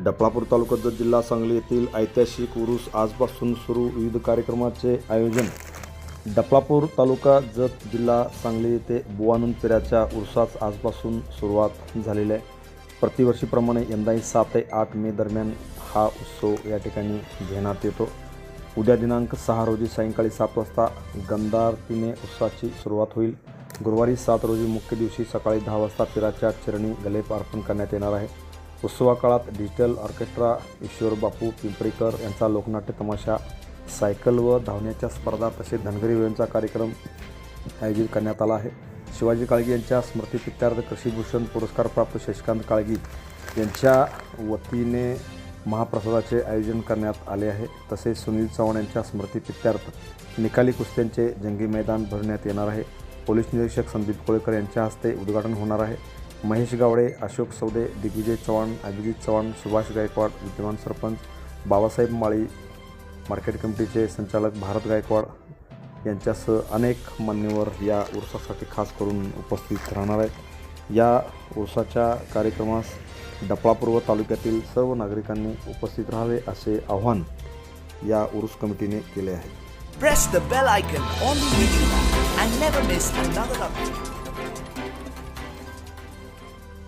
डफळापूर तालुका जत जिल्हा सांगली येथील ऐतिहासिक उरूस आजपासून सुरू. विविध कार्यक्रमाचे आयोजन. डफळापूर तालुका जत जिल्हा सांगली येथे बुवानंद पिराच्या उरुसास आजपासून सुरुवात झालेली आहे. प्रतिवर्षीप्रमाणे यंदाही 7 ते 8 मे दरम्यान हा उत्सव या ठिकाणी घेण्यात येतो. उद्या दिनांक 6 रोजी सायंकाळी 7 वाजता गंधारतीने उत्सवाची सुरुवात होईल. गुरुवारी 7 रोजी मुख्य दिवशी सकाळी 10 वाजता पिराच्या चरणी गलेप अर्पण करण्यात येणार आहे. उत्सवा काळात डिजिटल ऑर्केस्ट्रा, ईश्वर बापू पिंपरीकर यांचा लोकनाट्य तमाशा, सायकल व धावण्याच्या स्पर्धा तसेच धनगरी वेळेचा कार्यक्रम आयोजित करण्यात आला आहे. शिवाजी काळगी यांच्या स्मृतिप्रित्यर्थ कृषीभूषण पुरस्कार प्राप्त शशिकांत काळगी यांच्या वतीने महाप्रसादाचे आयोजन करण्यात आले आहे. तसेच सुनील चव्हाण यांच्या स्मृतिप्रित्यर्थ निकाली कुस्त्यांचे जंगी मैदान भरण्यात येणार आहे. पोलीस निरीक्षक संदीप कोळेकर यांच्या हस्ते उद्घाटन होणार आहे. महेश गावडे, अशोक सौदे, दिग्विजय चव्हाण, अभिजित चव्हाण, सुभाष गायकवाड, विद्यमान सरपंच बाबासाहेब माळी, मार्केट कमिटीचे संचालक भारत गायकवाड यांच्यासह अनेक मान्यवर या उरुसासाठी खास करून उपस्थित राहणार आहेत. या उरुसाच्या कार्यक्रमास डफळापूर व तालुक्यातील सर्व नागरिकांनी उपस्थित राहावे असे आवाहन या उरूस कमिटीने केले आहे. Press the bell icon on the video and never miss another update.